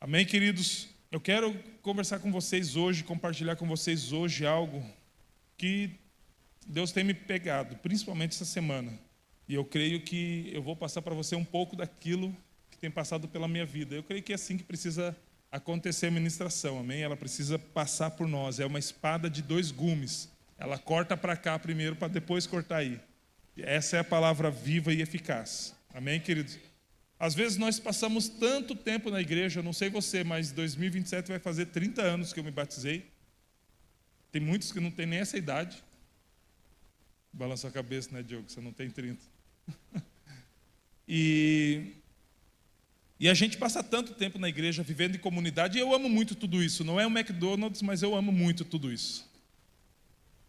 Amém, queridos? Eu quero conversar com vocês hoje, compartilhar com vocês hoje algo que Deus tem me pegado, principalmente essa semana. E eu creio que eu vou passar para você um pouco daquilo que tem passado pela minha vida. Eu creio que é assim que precisa acontecer a ministração, amém? Ela precisa passar por nós. É uma espada de dois gumes. Ela corta para cá primeiro para depois cortar aí. Essa é a palavra viva e eficaz. Amém, queridos? Às vezes nós passamos tanto tempo na igreja, eu não sei você, mas 2027 vai fazer 30 anos que eu me batizei. Tem muitos que não têm nem essa idade. Balança a cabeça, né, Diogo? Você não tem 30. E a gente passa tanto tempo na igreja, vivendo em comunidade, e eu amo muito tudo isso. Não é o McDonald's, mas eu amo muito tudo isso.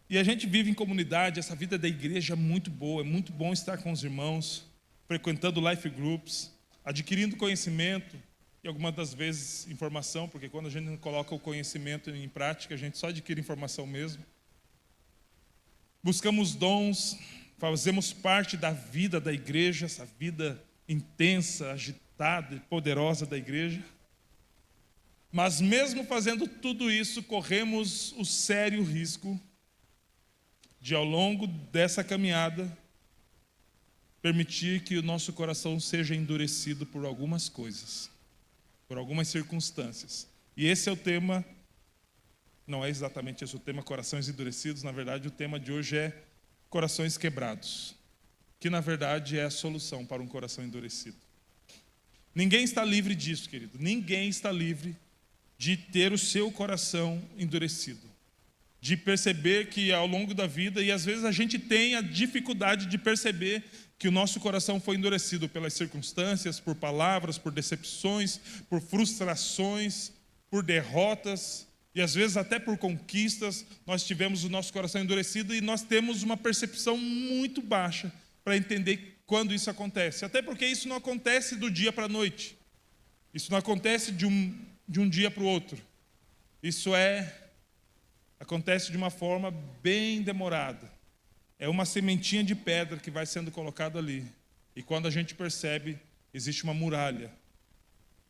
E a gente vive em comunidade, essa vida da igreja é muito boa, é muito bom estar com os irmãos, frequentando life groups, adquirindo conhecimento, e algumas das vezes informação, porque quando a gente não coloca o conhecimento em prática, a gente só adquire informação mesmo. Buscamos dons, fazemos parte da vida da igreja, essa vida intensa, agitada e poderosa da igreja. Mas mesmo fazendo tudo isso, corremos o sério risco de, ao longo dessa caminhada, permitir que o nosso coração seja endurecido por algumas coisas, por algumas circunstâncias. E esse é o tema, não é exatamente esse o tema, corações endurecidos. Na verdade, o tema de hoje é corações quebrados, que na verdade é a solução para um coração endurecido. Ninguém está livre disso, querido. Ninguém está livre de ter o seu coração endurecido, de perceber que ao longo da vida, e às vezes a gente tem a dificuldade de perceber que o nosso coração foi endurecido pelas circunstâncias, por palavras, por decepções, por frustrações, por derrotas, e às vezes até por conquistas. Nós tivemos o nosso coração endurecido e nós temos uma percepção muito baixa para entender quando isso acontece. Até porque isso não acontece do dia para a noite. Isso não acontece de um dia para o outro. Isso acontece de uma forma bem demorada. É uma sementinha de pedra que vai sendo colocada ali. E quando a gente percebe, existe uma muralha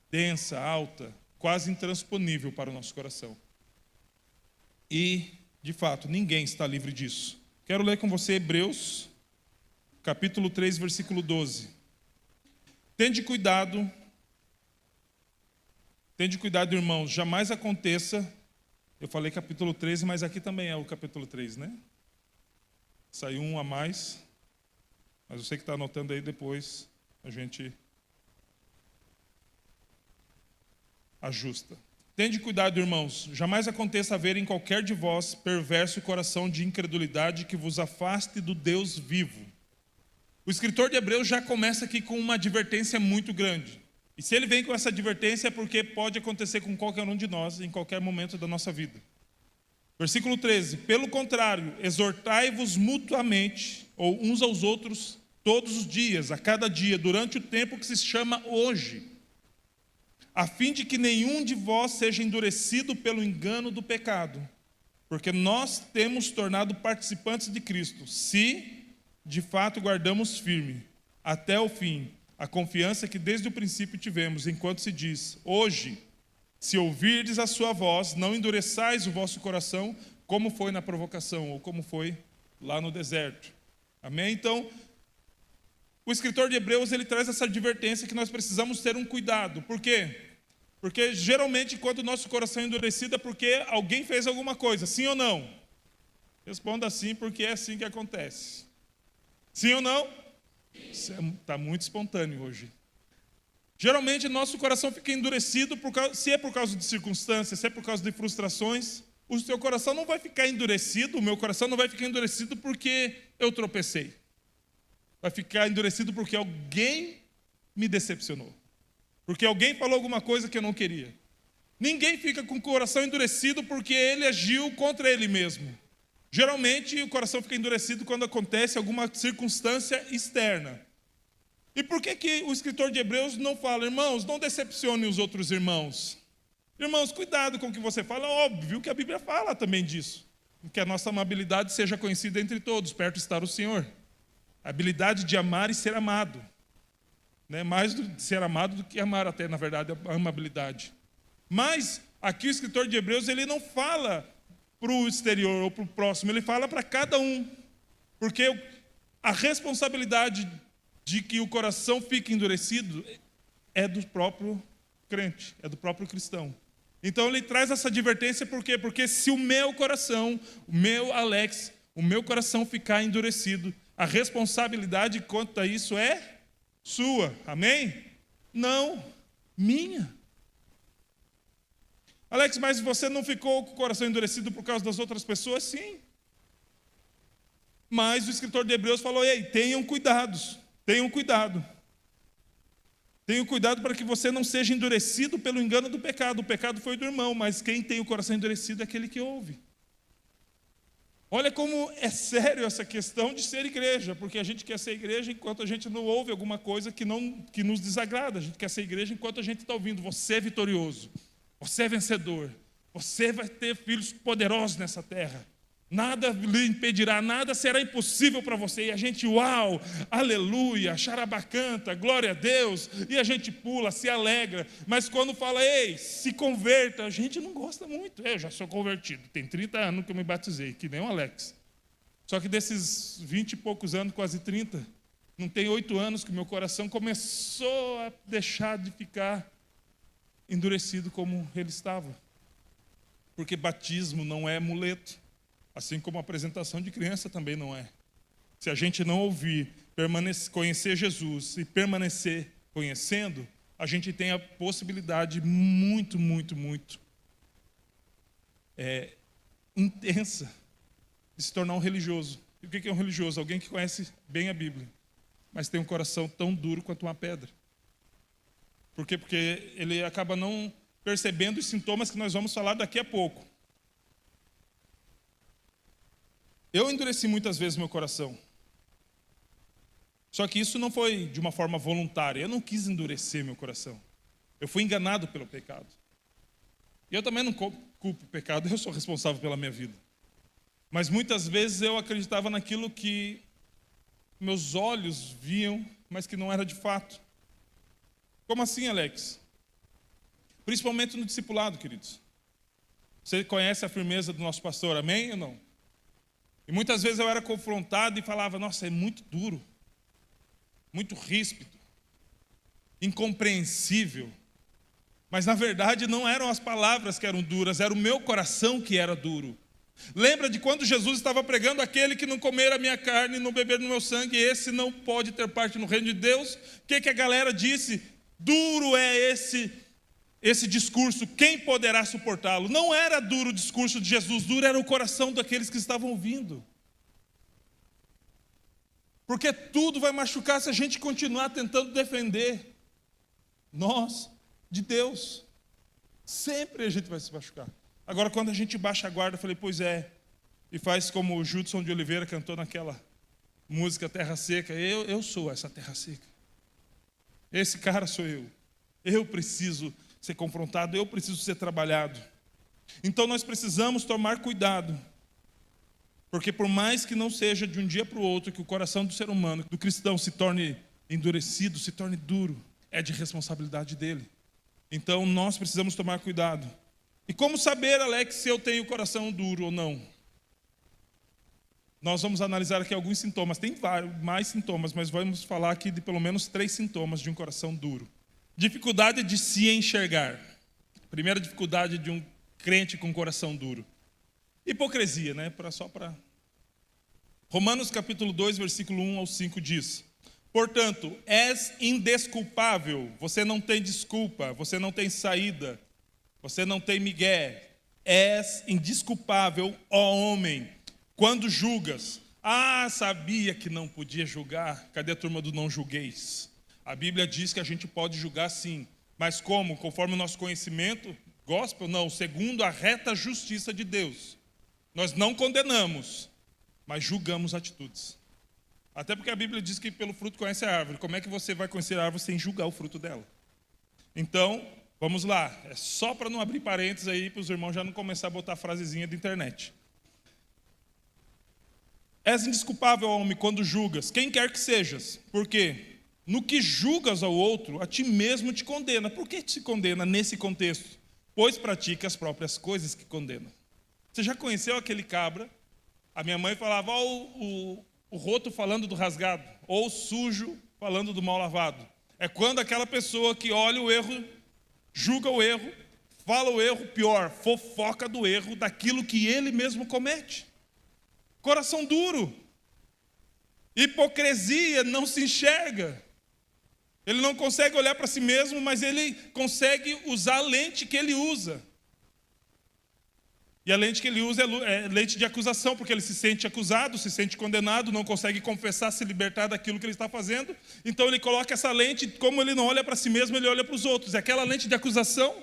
densa, alta, quase intransponível para o nosso coração. E, de fato, ninguém está livre disso. Quero ler com você Hebreus, capítulo 3, versículo 12. Tende cuidado, irmãos, jamais aconteça. Eu falei capítulo 13, mas aqui também é o capítulo 3, né? Saiu um a mais, mas você que está anotando aí, depois a gente ajusta. Tende cuidado, irmãos, jamais aconteça haver em qualquer de vós perverso coração de incredulidade que vos afaste do Deus vivo. O escritor de Hebreus já começa aqui com uma advertência muito grande. E se ele vem com essa advertência é porque pode acontecer com qualquer um de nós em qualquer momento da nossa vida. Versículo 13, pelo contrário, exortai-vos mutuamente, ou uns aos outros, todos os dias, a cada dia, durante o tempo que se chama hoje, a fim de que nenhum de vós seja endurecido pelo engano do pecado, porque nós temos tornado participantes de Cristo, se, de fato, guardamos firme, até o fim, a confiança que desde o princípio tivemos, enquanto se diz, hoje, se ouvirdes a sua voz, não endureçais o vosso coração, como foi na provocação, ou como foi lá no deserto. Amém? Então, o escritor de Hebreus, ele traz essa advertência que nós precisamos ter um cuidado. Por quê? Porque geralmente quando o nosso coração é endurecido é porque alguém fez alguma coisa, sim ou não? Responda sim, porque é assim que acontece. Sim ou não? Está muito espontâneo hoje. Geralmente, nosso coração fica endurecido, se é por causa de circunstâncias, se é por causa de frustrações. O seu coração não vai ficar endurecido, o meu coração não vai ficar endurecido porque eu tropecei. Vai ficar endurecido porque alguém me decepcionou. Porque alguém falou alguma coisa que eu não queria. Ninguém fica com o coração endurecido porque ele agiu contra ele mesmo. Geralmente, o coração fica endurecido quando acontece alguma circunstância externa. E por que o escritor de Hebreus não fala, irmãos, não decepcione os outros irmãos? Irmãos, cuidado com o que você fala. Óbvio que a Bíblia fala também disso. Que a nossa amabilidade seja conhecida entre todos, perto está o Senhor. A habilidade de amar e ser amado. Mais de ser amado do que amar até, na verdade, a amabilidade. Mas aqui o escritor de Hebreus, ele não fala para o exterior ou para o próximo, ele fala para cada um. Porque a responsabilidade de que o coração fique endurecido é do próprio crente, é do próprio cristão. Então ele traz essa advertência por quê? Porque se o meu coração, o meu Alex, o meu coração ficar endurecido, a responsabilidade quanto a isso é sua, amém? Não, minha. Alex, mas você não ficou com o coração endurecido por causa das outras pessoas? Sim. Mas o escritor de Hebreus falou, ei, tenham cuidados, tenham cuidado. Tenham cuidado para que você não seja endurecido pelo engano do pecado. O pecado foi do irmão, mas quem tem o coração endurecido é aquele que ouve. Olha como é sério essa questão de ser igreja, porque a gente quer ser igreja enquanto a gente não ouve alguma coisa que nos desagrada. A gente quer ser igreja enquanto a gente está ouvindo, você é vitorioso, você é vencedor, você vai ter filhos poderosos nessa terra. Nada lhe impedirá, nada será impossível para você. E a gente, uau, aleluia, charabacanta, glória a Deus. E a gente pula, se alegra. Mas quando fala, ei, se converta, a gente não gosta muito. Eu já sou convertido, tem 30 anos que eu me batizei, que nem o Alex. Só que desses 20 e poucos anos, quase 30, não tem 8 anos que meu coração começou a deixar de ficar endurecido como ele estava. Porque batismo não é amuleto. Assim como a apresentação de criança também não é. Se a gente não ouvir, conhecer Jesus e permanecer conhecendo, a gente tem a possibilidade muito intensa de se tornar um religioso. E o que é um religioso? Alguém que conhece bem a Bíblia, mas tem um coração tão duro quanto uma pedra. Por quê? Porque ele acaba não percebendo os sintomas que nós vamos falar daqui a pouco. Eu endureci muitas vezes meu coração. Só que isso não foi de uma forma voluntária. Eu não quis endurecer meu coração. Eu fui enganado pelo pecado. E eu também não culpo o pecado, eu sou responsável pela minha vida. Mas muitas vezes eu acreditava naquilo que meus olhos viam, mas que não era de fato. Como assim, Alex? Principalmente no discipulado, queridos. Você conhece a firmeza do nosso pastor, amém ou não? E muitas vezes eu era confrontado e falava, nossa, é muito duro, muito ríspido, incompreensível. Mas na verdade não eram as palavras que eram duras, era o meu coração que era duro. Lembra de quando Jesus estava pregando, aquele que não comer a minha carne e não beber no meu sangue, esse não pode ter parte no reino de Deus? O que a galera disse? Duro é esse discurso, quem poderá suportá-lo? Não era duro o discurso de Jesus, duro era o coração daqueles que estavam ouvindo. Porque tudo vai machucar se a gente continuar tentando defender nós de Deus. Sempre a gente vai se machucar. Agora, quando a gente baixa a guarda, eu falei, pois é, e faz como o Judson de Oliveira cantou naquela música Terra Seca, eu sou essa terra seca. Esse cara sou eu. Eu preciso ser confrontado, eu preciso ser trabalhado. Então nós precisamos tomar cuidado, porque por mais que não seja de um dia para o outro que o coração do ser humano, do cristão, se torne endurecido, se torne duro, é de responsabilidade dele. Então nós precisamos tomar cuidado. E como saber, Alex, se eu tenho o coração duro ou não? Nós vamos analisar aqui alguns sintomas, tem mais sintomas, mas vamos falar aqui de pelo menos 3 sintomas de um coração duro. Dificuldade de se enxergar. Primeira dificuldade de um crente com coração duro. Hipocrisia, né? Romanos capítulo 2, versículo 1 ao 5 diz: portanto, és indesculpável, você não tem desculpa, você não tem saída, você não tem migué. És indesculpável, ó homem, quando julgas. Ah, sabia que não podia julgar. Cadê a turma do não julgueis? A Bíblia diz que a gente pode julgar sim, mas como? Conforme o nosso conhecimento, gospel? Não, segundo a reta justiça de Deus. Nós não condenamos, mas julgamos atitudes. Até porque a Bíblia diz que pelo fruto conhece a árvore. Como é que você vai conhecer a árvore sem julgar o fruto dela? Então, vamos lá. É só para não abrir parênteses aí, para os irmãos já não começar a botar frasezinha de internet. És indesculpável, homem, quando julgas, quem quer que sejas. Por quê? No que julgas ao outro, a ti mesmo te condena. Por que te condena nesse contexto? pois pratica as próprias coisas que condena. Você já conheceu aquele cabra? A minha mãe falava, ó, o roto falando do rasgado, ou o sujo falando do mal lavado. É quando aquela pessoa que olha o erro, julga o erro, fala o erro, pior, fofoca do erro, daquilo que ele mesmo comete. Coração duro. Hipocrisia, não se enxerga. Ele não consegue olhar para si mesmo, mas ele consegue usar a lente que ele usa. E a lente que ele usa é lente de acusação, porque ele se sente acusado, se sente condenado, não consegue confessar, se libertar daquilo que ele está fazendo. Então ele coloca essa lente, como ele não olha para si mesmo, ele olha para os outros. É aquela lente de acusação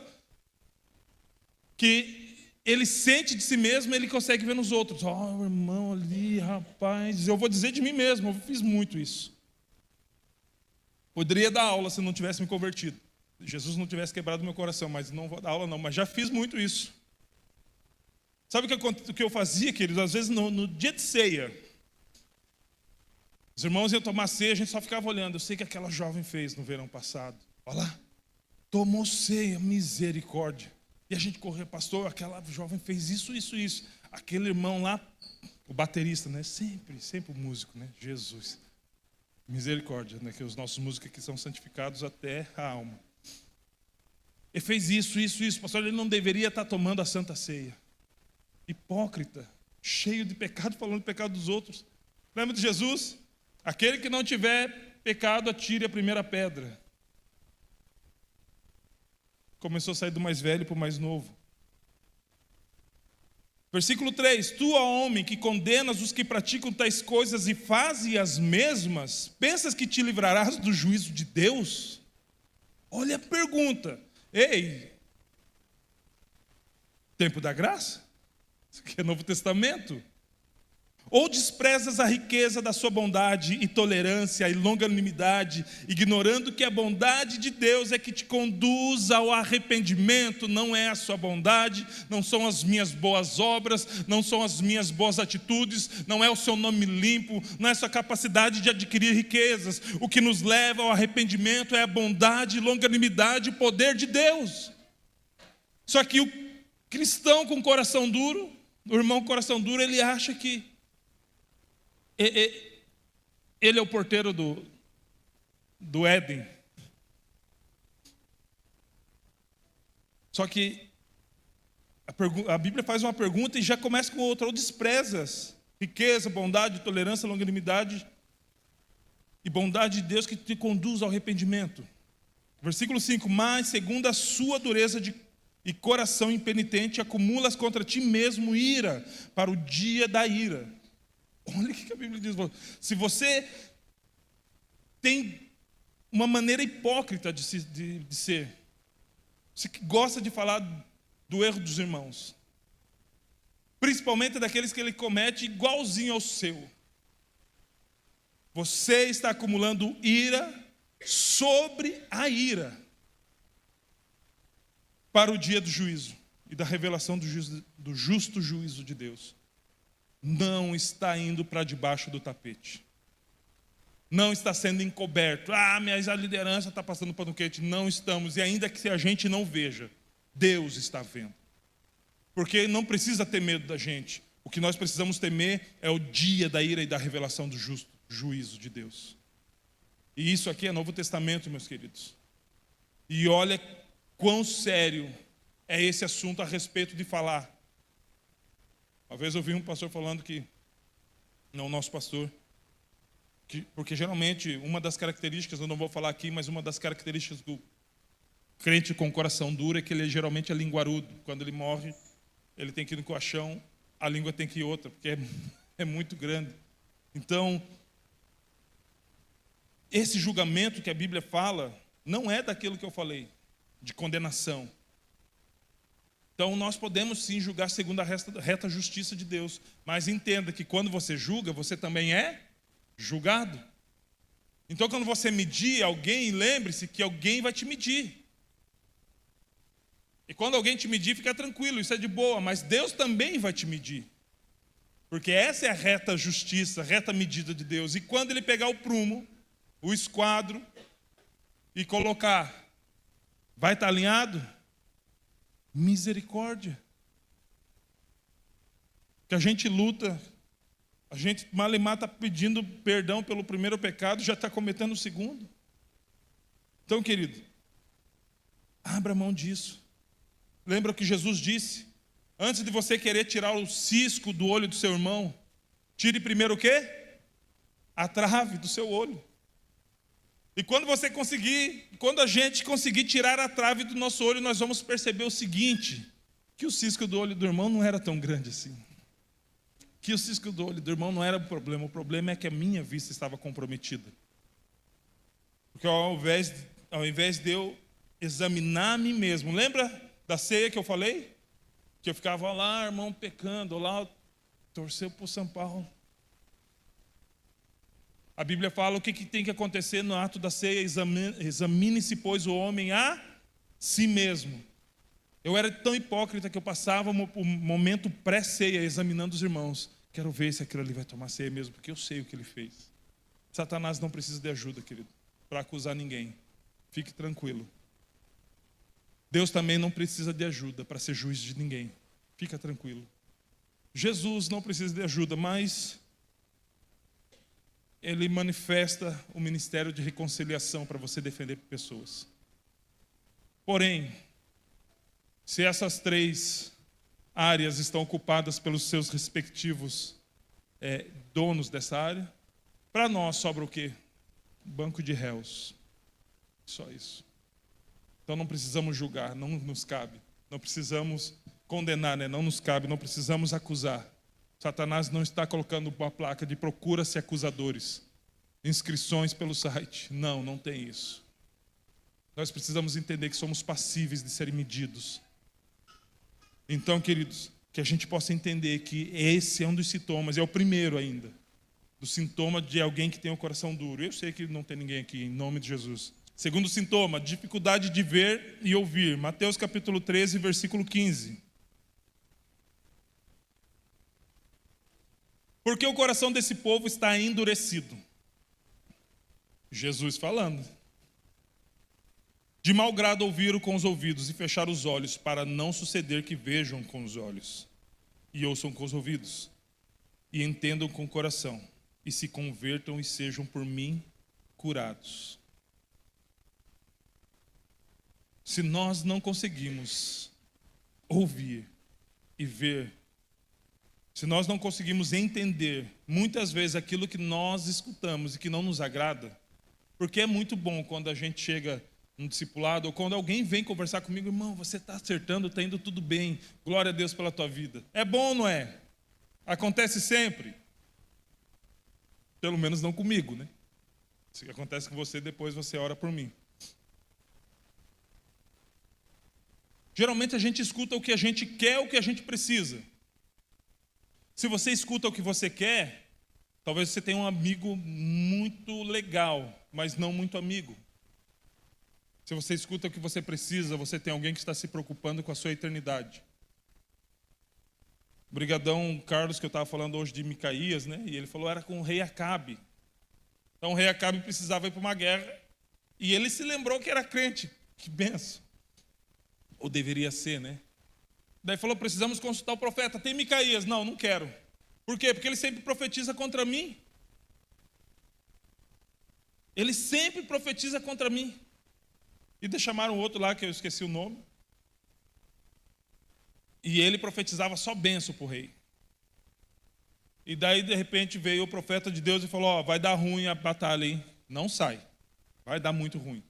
que ele sente de si mesmo, ele consegue ver nos outros. Ó, irmão ali, rapaz, eu vou dizer de mim mesmo, eu fiz muito isso. Poderia dar aula se não tivesse me convertido. Jesus não tivesse quebrado meu coração, mas não vou dar aula não, mas já fiz muito isso. Sabe o que eu fazia, queridos? Às vezes no dia de ceia, os irmãos iam tomar ceia, a gente só ficava olhando. Eu sei que aquela jovem fez no verão passado. Olha lá, tomou ceia, misericórdia. E a gente correu, pastor, aquela jovem fez isso, isso, isso. Aquele irmão lá, o baterista, né? Sempre o músico, né? Jesus. Misericórdia, né? Que os nossos músicos aqui são santificados até a alma. Ele fez isso, pastor, ele não deveria estar tomando a Santa Ceia. Hipócrita, cheio de pecado, falando do pecado dos outros. Lembra de Jesus? Aquele que não tiver pecado, atire a primeira pedra. Começou a sair do mais velho para o mais novo. Versículo 3: Tu, ó homem, que condenas os que praticam tais coisas e fazes as mesmas, pensas que te livrarás do juízo de Deus? Olha a pergunta. Ei, tempo da graça? Isso aqui é Novo Testamento. Ou desprezas a riqueza da sua bondade e tolerância e longanimidade, ignorando que a bondade de Deus é que te conduz ao arrependimento, não é a sua bondade, não são as minhas boas obras, não são as minhas boas atitudes, não é o seu nome limpo, não é a sua capacidade de adquirir riquezas. O que nos leva ao arrependimento é a bondade, longanimidade e poder de Deus. Só que o cristão com coração duro, o irmão com coração duro, ele acha que ele é o porteiro do Éden. Só que a Bíblia faz uma pergunta e já começa com outra. Ou desprezas riqueza, bondade, tolerância, longanimidade e bondade de Deus que te conduz ao arrependimento. Versículo 5: Mas segundo a sua dureza e coração impenitente, acumulas contra ti mesmo ira para o dia da ira. Olha o que a Bíblia diz. Se você tem uma maneira hipócrita de ser, você gosta de falar do erro dos irmãos, principalmente daqueles que ele comete igualzinho ao seu, você está acumulando ira sobre a ira para o dia do juízo e da revelação do justo juízo de Deus. Não está indo para debaixo do tapete. Não está sendo encoberto. Mas a liderança está passando pano quente. Não estamos. E ainda que a gente não veja, Deus está vendo. Porque não precisa ter medo da gente. O que nós precisamos temer é o dia da ira e da revelação do justo juízo de Deus. E isso aqui é Novo Testamento, meus queridos. E olha quão sério é esse assunto a respeito de falar. Uma vez eu vi um pastor falando que, não o nosso pastor, porque geralmente uma das características, eu não vou falar aqui, mas uma das características do crente com coração duro é que ele geralmente é linguarudo. Quando ele morre, ele tem que ir no caixão, a língua tem que ir outra, porque é muito grande. Então, esse julgamento que a Bíblia fala não é daquilo que eu falei, de condenação. Então, nós podemos sim julgar segundo a reta justiça de Deus. Mas entenda que quando você julga, você também é julgado. Então, quando você medir alguém, lembre-se que alguém vai te medir. E quando alguém te medir, fica tranquilo, isso é de boa. Mas Deus também vai te medir. Porque essa é a reta justiça, a reta medida de Deus. E quando Ele pegar o prumo, o esquadro, e colocar, vai estar alinhado? Misericórdia. Que a gente luta, a gente malemar está pedindo perdão pelo primeiro pecado, já está cometendo o segundo. Então, querido, abra mão disso. Lembra o que Jesus disse? Antes de você querer tirar o cisco do olho do seu irmão, tire primeiro o quê? A trave do seu olho. E quando a gente conseguir tirar a trave do nosso olho, nós vamos perceber o seguinte, que o cisco do olho do irmão não era tão grande assim. Que o cisco do olho do irmão não era o problema é que a minha vista estava comprometida. Porque ao invés de eu examinar a mim mesmo, lembra da ceia que eu falei? Que eu ficava lá, irmão, pecando, lá, torceu para o São Paulo. A Bíblia fala o que tem que acontecer no ato da ceia, examine-se, pois, o homem a si mesmo. Eu era tão hipócrita que eu passava o momento pré-ceia examinando os irmãos. Quero ver se aquilo ali vai tomar ceia mesmo, porque eu sei o que ele fez. Satanás não precisa de ajuda, querido, para acusar ninguém. Fique tranquilo. Deus também não precisa de ajuda para ser juiz de ninguém. Fica tranquilo. Jesus não precisa de ajuda, mas ele manifesta o ministério de reconciliação para você defender pessoas. Porém, se essas 3 áreas estão ocupadas pelos seus respectivos donos dessa área, para nós sobra o quê? Banco de réus. Só isso. Então não precisamos julgar, não nos cabe. Não precisamos condenar, né? Não nos cabe, não precisamos acusar. Satanás não está colocando uma placa de procura-se acusadores, inscrições pelo site. Não, não tem isso. Nós precisamos entender que somos passíveis de serem medidos. Então, queridos, que a gente possa entender que esse é um dos sintomas, é o primeiro ainda, do sintoma de alguém que tem o coração duro. Eu sei que não tem ninguém aqui, em nome de Jesus. Segundo sintoma, dificuldade de ver e ouvir. Mateus capítulo 13, versículo 15. Porque o coração desse povo está endurecido. Jesus falando. De mau grado ouviram com os ouvidos e fecharam os olhos, para não suceder que vejam com os olhos, e ouçam com os ouvidos, e entendam com o coração, e se convertam e sejam por mim curados. Se nós não conseguimos ouvir e ver, se nós não conseguimos entender muitas vezes aquilo que nós escutamos e que não nos agrada, porque é muito bom quando a gente chega num discipulado, ou quando alguém vem conversar comigo, irmão, você está acertando, está indo tudo bem, glória a Deus pela tua vida. É bom, não é? Acontece sempre. Pelo menos não comigo, né? Se acontece com você, depois você ora por mim. Geralmente a gente escuta o que a gente quer, o que a gente precisa. Se você escuta o que você quer, talvez você tenha um amigo muito legal, mas não muito amigo. Se você escuta o que você precisa, você tem alguém que está se preocupando com a sua eternidade. Brigadão Carlos, que eu estava falando hoje de Micaías, né? E ele falou, era com o rei Acabe. Então o rei Acabe precisava ir para uma guerra, e ele se lembrou que era crente. Que benção. Ou deveria ser, né? Daí falou, precisamos consultar o profeta. Tem Micaías? Não, não quero. Por quê? Porque ele sempre profetiza contra mim. Ele sempre profetiza contra mim. E chamaram outro lá, que eu esqueci o nome. E ele profetizava só bênção para o rei. E daí, de repente, veio o profeta de Deus e falou, ó, vai dar ruim a batalha, hein? Não sai. Vai dar muito ruim.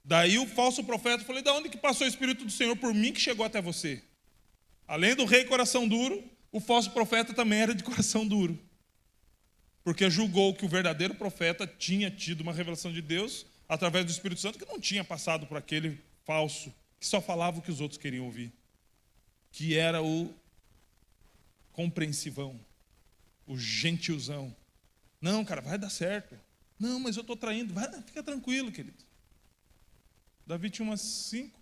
Daí o falso profeta falou, de onde que passou o Espírito do Senhor por mim que chegou até você? Além do rei coração duro, o falso profeta também era de coração duro. Porque julgou que o verdadeiro profeta tinha tido uma revelação de Deus através do Espírito Santo, que não tinha passado por aquele falso, que só falava o que os outros queriam ouvir. Que era o compreensivão, o gentilzão. Não, cara, vai dar certo. Não, mas eu estou traindo. Vai, fica tranquilo, querido. Davi tinha umas 5.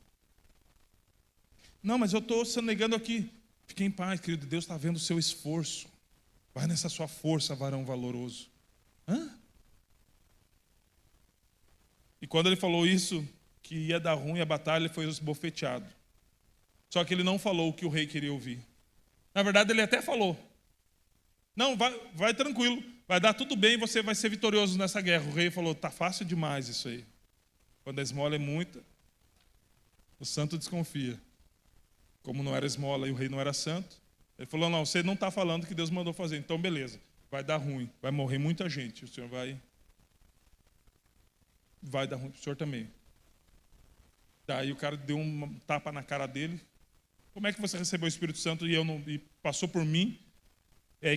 Não, mas eu estou sonegando aqui. Fique em paz, querido. Deus está vendo o seu esforço. Vai nessa sua força, varão valoroso. Hã? E quando ele falou isso, que ia dar ruim a batalha, ele foi esbofeteado. Só que ele não falou o que o rei queria ouvir. Na verdade, ele até falou: não, vai tranquilo, vai dar tudo bem, você vai ser vitorioso nessa guerra. O rei falou: tá fácil demais isso aí. Quando a esmola é muita, o santo desconfia. Como não era esmola e o rei não era santo, ele falou: não, você não está falando o que Deus mandou fazer, então beleza, vai dar ruim, vai morrer muita gente, o senhor vai dar ruim, o senhor também. Daí o cara deu um tapa na cara dele: como é que você recebeu o Espírito Santo e passou por mim,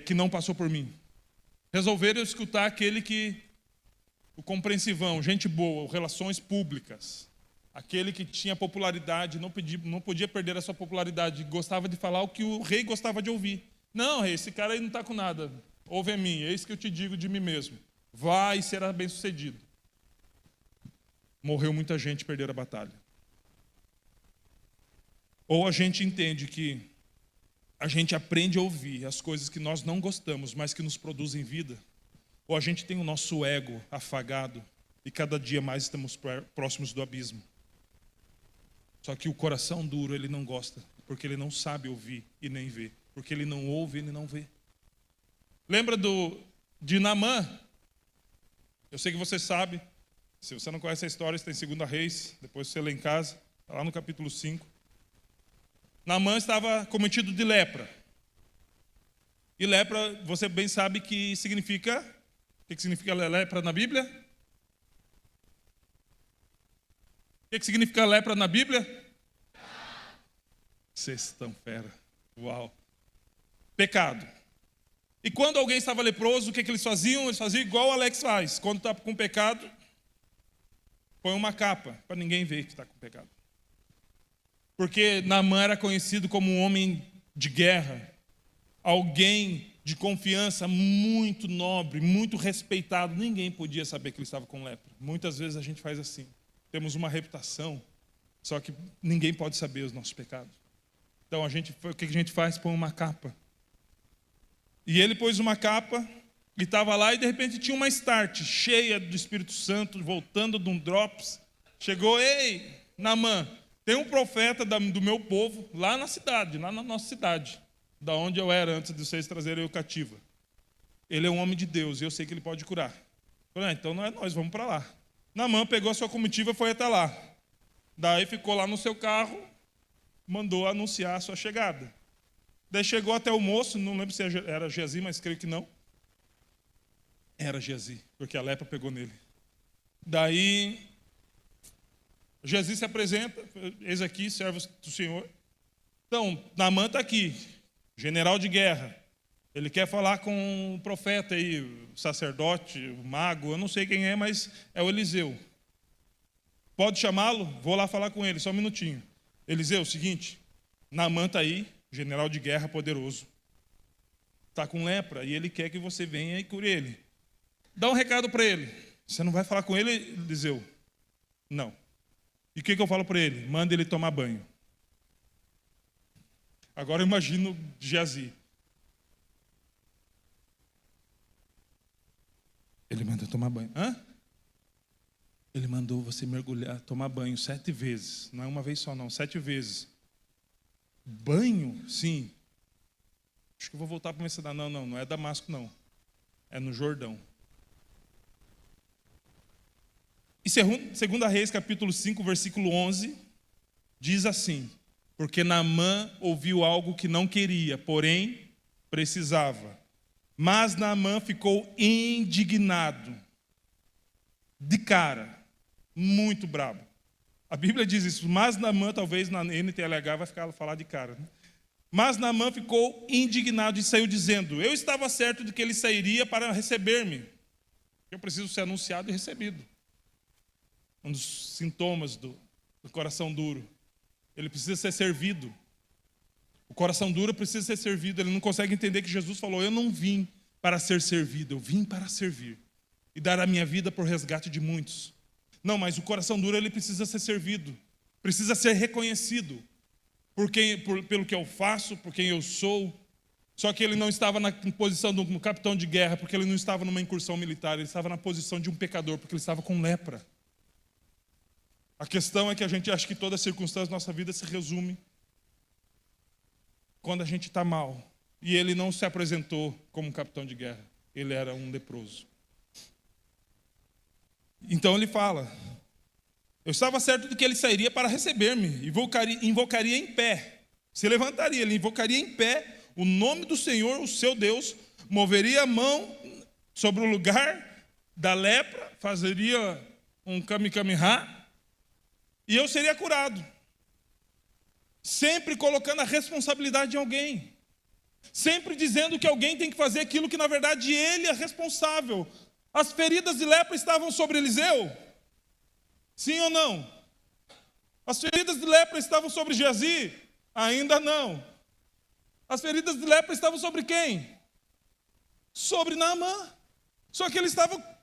que não passou por mim? Resolveram escutar aquele que, o compreensivão, gente boa, relações públicas, aquele que tinha popularidade, não podia perder a sua popularidade, gostava de falar o que o rei gostava de ouvir. Não, rei, esse cara aí não está com nada, ouve a mim, é isso que eu te digo de mim mesmo, vai e será bem sucedido. Morreu muita gente, perderam a batalha. Ou a gente entende que a gente aprende a ouvir as coisas que nós não gostamos, mas que nos produzem vida, ou a gente tem o nosso ego afagado e cada dia mais estamos próximos do abismo. Só que o coração duro ele não gosta, porque ele não sabe ouvir e nem ver, porque ele não ouve e ele não vê. Lembra de Naamã? Eu sei que você sabe, se você não conhece a história, está em 2 Reis, depois você lê em casa, está lá no capítulo 5. Naamã estava cometido de lepra. E lepra, você bem sabe que significa... O que significa lepra na Bíblia? O que significa lepra na Bíblia? Vocês estão fera. Uau. Pecado. E quando alguém estava leproso, o que eles faziam? Eles faziam igual o Alex faz. Quando está com pecado, põe uma capa, para ninguém ver que está com pecado. Porque Naamã era conhecido como um homem de guerra, alguém de confiança muito nobre, muito respeitado. Ninguém podia saber que ele estava com lepra. Muitas vezes a gente faz assim, temos uma reputação, só que ninguém pode saber os nossos pecados. Então o que a gente faz? Põe uma capa. E ele pôs uma capa e estava lá, e de repente tinha uma start cheia do Espírito Santo, voltando de um drops. Chegou: ei, Naamã, tem um profeta do meu povo lá na cidade, lá na nossa cidade, da onde eu era antes de vocês trazerem eu cativa. Ele é um homem de Deus e eu sei que ele pode curar. Eu falei: então não é nós, vamos para lá. Naamã pegou a sua comitiva e foi até lá. Daí ficou lá no seu carro, mandou anunciar a sua chegada. Daí chegou até o moço, não lembro se era Geazi, mas creio que não. Era Geazi, porque a lepra pegou nele. Daí Geazi se apresenta: eis aqui, servos do Senhor. Então, Naamã está aqui, general de guerra. Ele quer falar com o profeta aí, o sacerdote, o mago, eu não sei quem é, mas é o Eliseu. Pode chamá-lo? Vou lá falar com ele, só um minutinho. Eliseu, seguinte, Naamã está aí, general de guerra poderoso. Está com lepra e ele quer que você venha e cure ele. Dá um recado para ele. Você não vai falar com ele, Eliseu? Não. E o que eu falo para ele? Manda ele tomar banho. Agora eu imagino Geazi. Ele mandou tomar banho. Hã? Ele mandou você mergulhar, tomar banho 7 vezes. Não é uma vez só não, 7 vezes. Banho? Sim. Acho que eu vou voltar para a cidade. Não é Damasco não. É no Jordão. E 2 Reis, capítulo 5, versículo 11, diz assim: porque Naamã ouviu algo que não queria, porém precisava. Mas Naamã ficou indignado, de cara, muito bravo. A Bíblia diz isso, mas Naamã, talvez na NTLH vai falar de cara. Né? Mas Naamã ficou indignado e saiu dizendo: eu estava certo de que ele sairia para receber-me. Eu preciso ser anunciado e recebido. Um dos sintomas do coração duro. Ele precisa ser servido. O coração duro precisa ser servido. Ele não consegue entender que Jesus falou: eu não vim para ser servido, eu vim para servir e dar a minha vida por resgate de muitos. Não, mas o coração duro ele precisa ser servido, precisa ser reconhecido pelo que eu faço, por quem eu sou. Só que ele não estava na posição de um capitão de guerra, porque ele não estava numa incursão militar, ele estava na posição de um pecador, porque ele estava com lepra. A questão é que a gente acha que toda circunstância da nossa vida se resume quando a gente está mal. E ele não se apresentou como um capitão de guerra. Ele era um leproso. Então ele fala: eu estava certo de que ele sairia para receber-me, invocaria em pé, se levantaria, ele invocaria em pé o nome do Senhor, o seu Deus, moveria a mão sobre o lugar da lepra, fazeria um kami-kami-ha, e eu seria curado. Sempre colocando a responsabilidade em alguém. Sempre dizendo que alguém tem que fazer aquilo que na verdade ele é responsável. As feridas de lepra estavam sobre Eliseu? Sim ou não? As feridas de lepra estavam sobre Geazi? Ainda não. As feridas de lepra estavam sobre quem? Sobre Naamã. Só que ele estava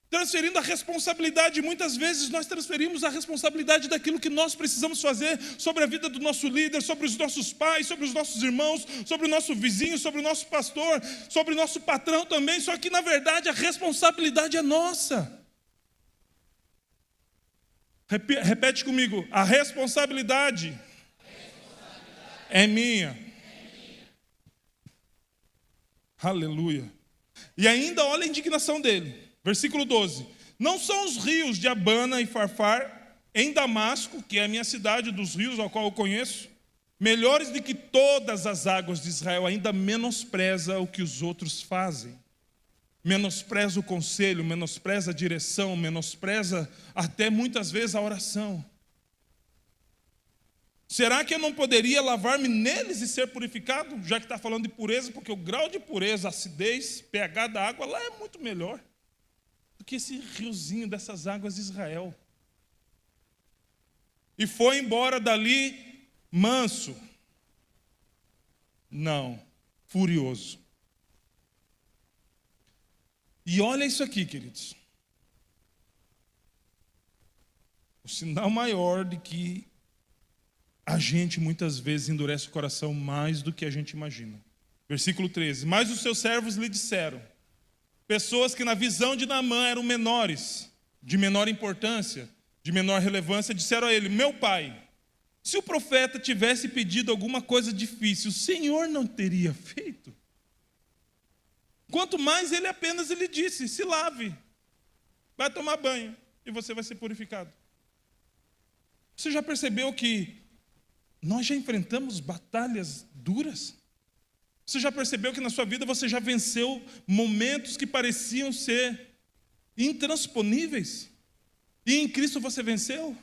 transferindo a responsabilidade. Muitas vezes nós transferimos a responsabilidade daquilo que nós precisamos fazer sobre a vida do nosso líder, sobre os nossos pais, sobre os nossos irmãos, sobre o nosso vizinho, sobre o nosso pastor, sobre o nosso patrão também. Só que na verdade a responsabilidade é nossa. Repete comigo: a responsabilidade é minha. Aleluia. E ainda olha a indignação dele. Versículo 12. Não são os rios de Abana e Farfar em Damasco, que é a minha cidade dos rios, ao qual eu conheço, melhores do que todas as águas de Israel. Ainda menospreza o que os outros fazem. Menospreza o conselho, menospreza a direção, menospreza até muitas vezes a oração. Será que eu não poderia lavar-me neles e ser purificado? Já que está falando de pureza, porque o grau de pureza, acidez, pH da água lá é muito melhor do que esse riozinho dessas águas de Israel. E foi embora dali manso. Não, furioso. E olha isso aqui, queridos. O sinal maior de que a gente muitas vezes endurece o coração mais do que a gente imagina. Versículo 13. Mas os seus servos lhe disseram, pessoas que na visão de Naamã eram menores, de menor importância, de menor relevância, disseram a ele: meu pai, se o profeta tivesse pedido alguma coisa difícil, o Senhor não teria feito? Quanto mais ele apenas lhe disse: se lave, vai tomar banho e você vai ser purificado. Você já percebeu que nós já enfrentamos batalhas duras? Você já percebeu que na sua vida você já venceu momentos que pareciam ser intransponíveis? E em Cristo você venceu?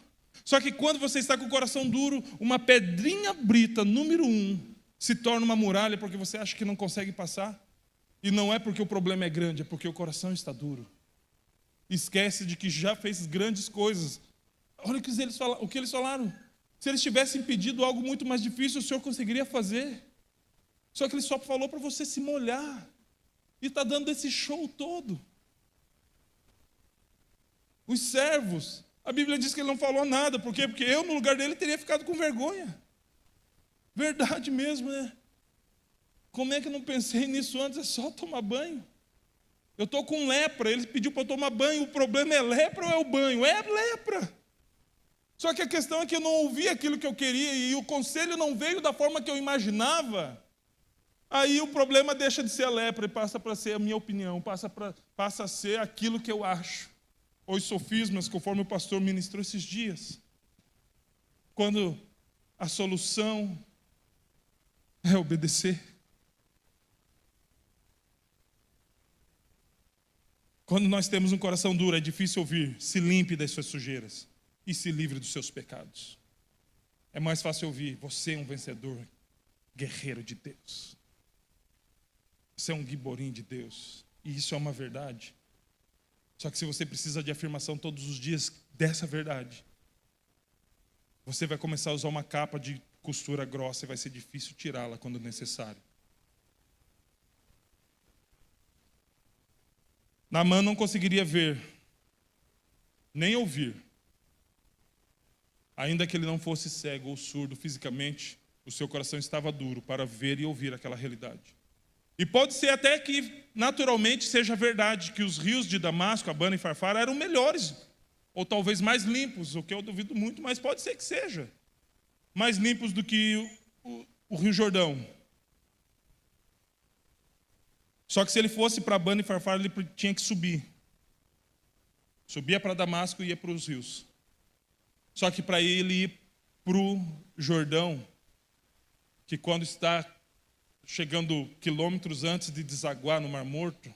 Só que quando você está com o coração duro, uma pedrinha brita, número 1, se torna uma muralha porque você acha que não consegue passar. E não é porque o problema é grande, é porque o coração está duro. Esquece de que já fez grandes coisas. Olha o que eles falaram. Se eles tivessem pedido algo muito mais difícil, o Senhor conseguiria fazer. Só que ele só falou para você se molhar. E está dando esse show todo. Os servos, a Bíblia diz que ele não falou nada. Por quê? Porque eu, no lugar dele, teria ficado com vergonha. Verdade mesmo, né? Como é que eu não pensei nisso antes? É só tomar banho. Eu estou com lepra, ele pediu para eu tomar banho. O problema é lepra ou é o banho? É lepra. Só que a questão é que eu não ouvi aquilo que eu queria e o conselho não veio da forma que eu imaginava. Aí o problema deixa de ser a lepra e passa para ser a minha opinião, passa a ser aquilo que eu acho. Os sofismas, conforme o pastor ministrou esses dias. Quando a solução é obedecer. Quando nós temos um coração duro, é difícil ouvir: se limpe das suas sujeiras e se livre dos seus pecados. É mais fácil ouvir: você é um vencedor, guerreiro de Deus. Você é um guiborim de Deus. E isso é uma verdade. Só que se você precisa de afirmação todos os dias dessa verdade, você vai começar a usar uma capa de costura grossa e vai ser difícil tirá-la quando necessário. Naamã não conseguiria ver, nem ouvir. Ainda que ele não fosse cego ou surdo fisicamente, o seu coração estava duro para ver e ouvir aquela realidade. E pode ser até que naturalmente seja verdade que os rios de Damasco, Abana e Farfar eram melhores, ou talvez mais limpos, o que eu duvido muito, mas pode ser que seja. Mais limpos do que o Rio Jordão. Só que se ele fosse para Abana e Farfar, ele tinha que subir. Subia para Damasco e ia para os rios. Só que para ele ir para o Jordão, que quando está chegando quilômetros antes de desaguar no Mar Morto,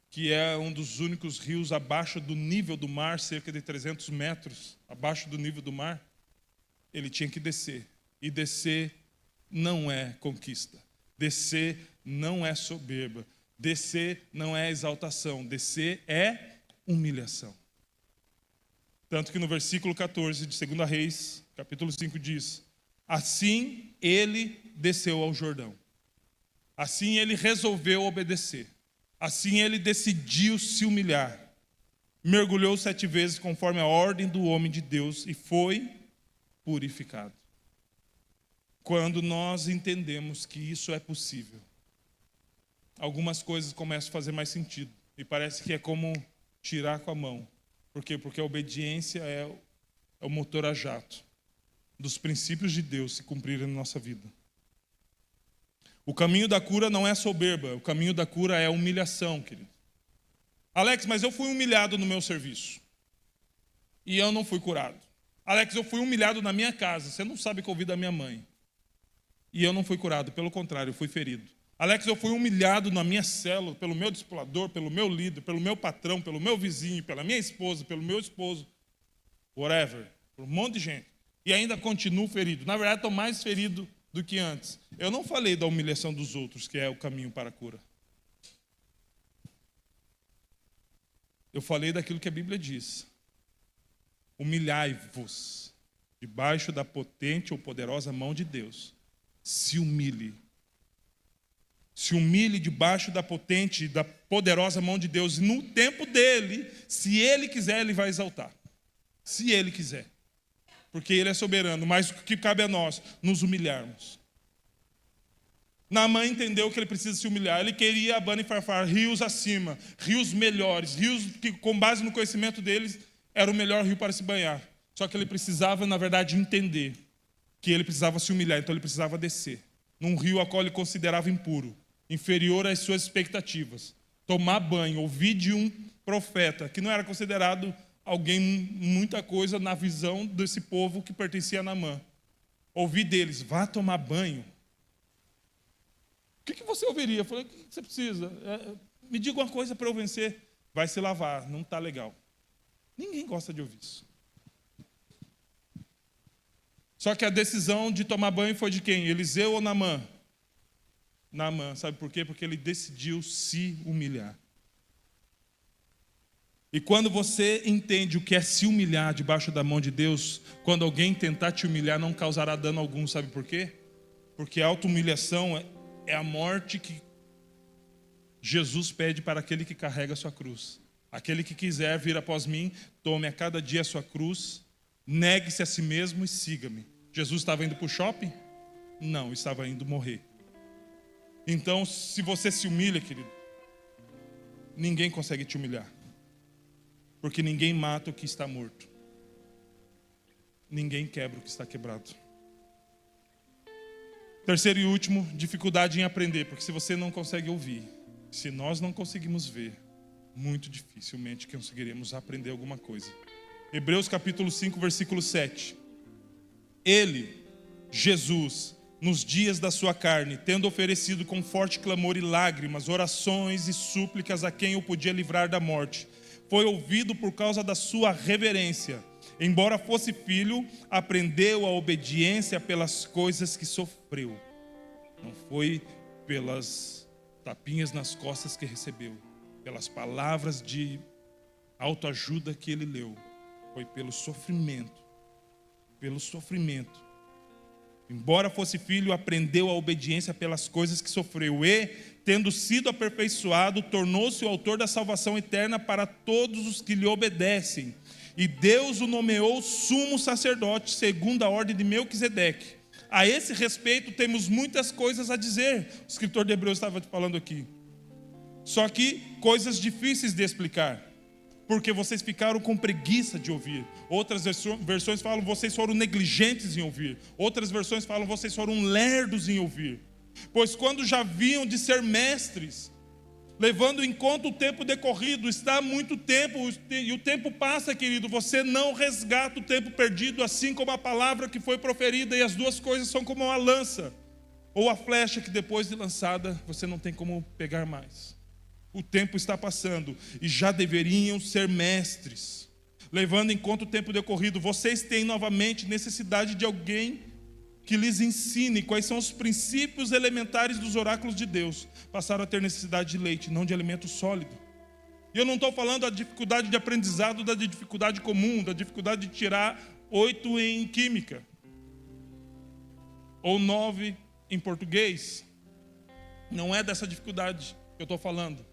que é um dos únicos rios abaixo do nível do mar, cerca de 300 metros abaixo do nível do mar, ele tinha que descer. E descer não é conquista. Descer não é soberba. Descer não é exaltação. Descer é humilhação. Tanto que no versículo 14 de 2 Reis, capítulo 5, diz: assim ele desceu ao Jordão. Assim ele resolveu obedecer. Assim ele decidiu se humilhar. Mergulhou 7 vezes conforme a ordem do homem de Deus e foi purificado. Quando nós entendemos que isso é possível, algumas coisas começam a fazer mais sentido. E parece que é como tirar com a mão. Por quê? Porque a obediência é o motor a jato dos princípios de Deus se cumprirem na nossa vida. O caminho da cura não é soberba, o caminho da cura é humilhação, querido. Alex, mas eu fui humilhado no meu serviço e eu não fui curado. Alex, eu fui humilhado na minha casa, você não sabe o que eu ouvi da minha mãe. E eu não fui curado, pelo contrário, eu fui ferido. Alex, eu fui humilhado na minha célula, pelo meu discipulador, pelo meu líder, pelo meu patrão, pelo meu vizinho, pela minha esposa, pelo meu esposo, whatever, por um monte de gente. E ainda continuo ferido. Na verdade, estou mais ferido do que antes. Eu não falei da humilhação dos outros, que é o caminho para a cura. Eu falei daquilo que a Bíblia diz. Humilhai-vos debaixo da potente ou poderosa mão de Deus. Se humilhe. Se humilhe debaixo da potente e da poderosa mão de Deus. E no tempo dele, se ele quiser, ele vai exaltar. Se ele quiser. Porque ele é soberano. Mas o que cabe a nós? Nos humilharmos. Naamã entendeu que ele precisa se humilhar. Ele queria Abana e Farfar, rios acima, rios melhores, rios que, com base no conhecimento deles, era o melhor rio para se banhar. Só que ele precisava, na verdade, entender que ele precisava se humilhar. Então ele precisava descer num rio a qual ele considerava impuro, inferior às suas expectativas. Tomar banho, ouvir de um profeta, que não era considerado alguém muita coisa na visão desse povo que pertencia a Naamã. Ouvir deles, vá tomar banho. O que você ouviria? Eu falei, o que você precisa? Me diga uma coisa para eu vencer. Vai se lavar, não está legal. Ninguém gosta de ouvir isso. Só que a decisão de tomar banho foi de quem? Eliseu ou Naamã? Naamã, sabe por quê? Porque ele decidiu se humilhar. E quando você entende o que é se humilhar debaixo da mão de Deus, quando alguém tentar te humilhar, não causará dano algum, sabe por quê? Porque a auto-humilhação é a morte que Jesus pede para aquele que carrega a sua cruz. Aquele que quiser vir após mim, tome a cada dia a sua cruz, negue-se a si mesmo e siga-me. Jesus estava indo para o shopping? Não, estava indo morrer. Então, se você se humilha, querido, ninguém consegue te humilhar. Porque ninguém mata o que está morto. Ninguém quebra o que está quebrado. Terceiro e último, dificuldade em aprender. Porque se você não consegue ouvir, se nós não conseguimos ver, muito dificilmente conseguiremos aprender alguma coisa. Hebreus capítulo 5, versículo 7. Ele, Jesus, nos dias da sua carne, tendo oferecido com forte clamor e lágrimas, orações e súplicas a quem o podia livrar da morte, foi ouvido por causa da sua reverência. Embora fosse filho, aprendeu a obediência pelas coisas que sofreu. Não foi pelas tapinhas nas costas que recebeu, pelas palavras de autoajuda que ele leu. Foi pelo sofrimento. Pelo sofrimento. Embora fosse filho, aprendeu a obediência pelas coisas que sofreu. E, tendo sido aperfeiçoado, tornou-se o autor da salvação eterna para todos os que lhe obedecem. E Deus o nomeou sumo sacerdote, segundo a ordem de Melquisedeque. A esse respeito temos muitas coisas a dizer. O escritor de Hebreus estava falando aqui. Só que coisas difíceis de explicar. Porque vocês ficaram com preguiça de ouvir. Outras versões falam, vocês foram negligentes em ouvir. Outras versões falam, vocês foram lerdos em ouvir. Pois quando já haviam de ser mestres, levando em conta o tempo decorrido. Está muito tempo, e o tempo passa, querido. Você não resgata o tempo perdido, assim como a palavra que foi proferida, e as duas coisas são como uma lança, ou a flecha que depois de lançada, você não tem como pegar mais. O tempo está passando, e já deveriam ser mestres, levando em conta o tempo decorrido. Vocês têm novamente necessidade de alguém que lhes ensine quais são os princípios elementares dos oráculos de Deus. Passaram a ter necessidade de leite, não de alimento sólido. E eu não estou falando da dificuldade de aprendizado, da dificuldade comum, da dificuldade de tirar 8 em química, ou 9 em português. Não é dessa dificuldade que eu estou falando.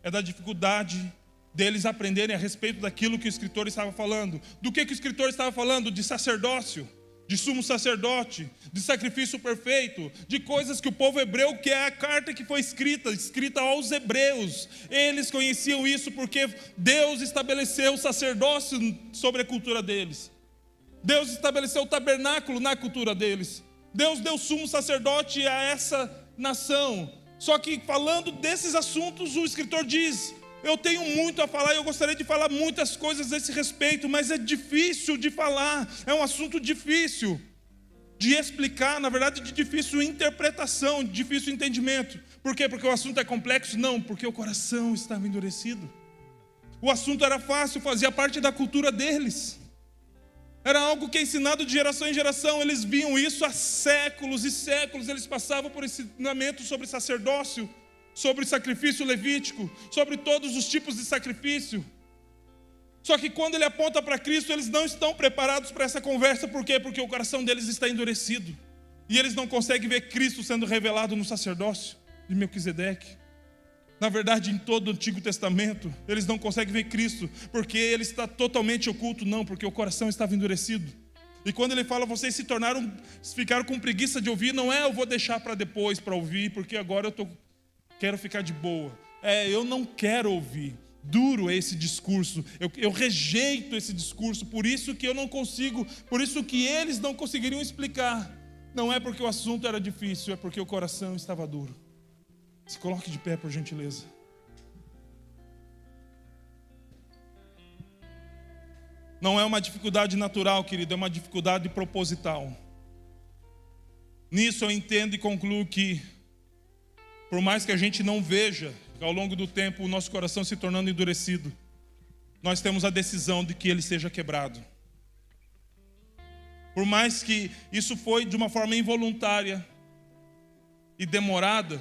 É da dificuldade deles aprenderem a respeito daquilo que o escritor estava falando. Do que o escritor estava falando? De sacerdócio, de sumo sacerdote, de sacrifício perfeito, de coisas que o povo hebreu, que é a carta que foi escrita aos hebreus. Eles conheciam isso porque Deus estabeleceu o sacerdócio sobre a cultura deles. Deus estabeleceu o tabernáculo na cultura deles. Deus deu sumo sacerdote a essa nação. Só que falando desses assuntos, o escritor diz: eu tenho muito a falar e eu gostaria de falar muitas coisas a esse respeito, mas é difícil de falar, é um assunto difícil de explicar, na verdade de difícil interpretação, de difícil entendimento. Por quê? Porque o assunto é complexo? Não, porque o coração estava endurecido. O assunto era fácil, fazia parte da cultura deles. Era algo que é ensinado de geração em geração. Eles viam isso há séculos e séculos. Eles passavam por ensinamento sobre sacerdócio, sobre sacrifício levítico, sobre todos os tipos de sacrifício. Só que quando ele aponta para Cristo, eles não estão preparados para essa conversa. Por quê? Porque o coração deles está endurecido. E eles não conseguem ver Cristo sendo revelado no sacerdócio de Melquisedeque. Na verdade, em todo o Antigo Testamento, eles não conseguem ver Cristo, porque ele está totalmente oculto. Não, porque o coração estava endurecido. E quando ele fala, vocês ficaram com preguiça de ouvir, não é eu vou deixar para depois para ouvir, porque agora quero ficar de boa. Eu não quero ouvir. Duro é esse discurso. Eu rejeito esse discurso. Por isso que eu não consigo, por isso que eles não conseguiriam explicar. Não é porque o assunto era difícil, é porque o coração estava duro. Se coloque de pé, por gentileza. Não é uma dificuldade natural, querido, é uma dificuldade proposital. Nisso eu entendo e concluo que, por mais que a gente não veja, ao longo do tempo, o nosso coração se tornando endurecido, nós temos a decisão de que ele seja quebrado. Por mais que isso foi de uma forma involuntária e demorada,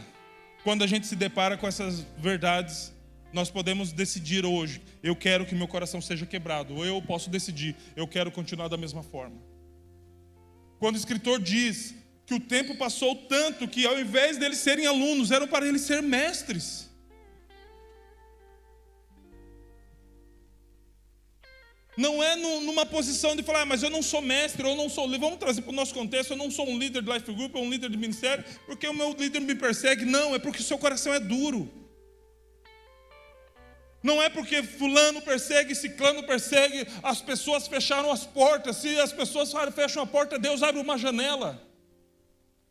quando a gente se depara com essas verdades, nós podemos decidir hoje: eu quero que meu coração seja quebrado. Ou eu posso decidir: eu quero continuar da mesma forma. Quando o escritor diz que o tempo passou tanto que ao invés deles serem alunos, eram para eles ser mestres. Não é numa posição de falar: mas eu não sou mestre, ou não sou líder. Vamos trazer para o nosso contexto: eu não sou um líder de life group, ou um líder de ministério, porque o meu líder me persegue. Não, é porque o seu coração é duro. Não é porque fulano persegue, ciclano persegue, as pessoas fecharam as portas. Se as pessoas fecham a porta, Deus abre uma janela.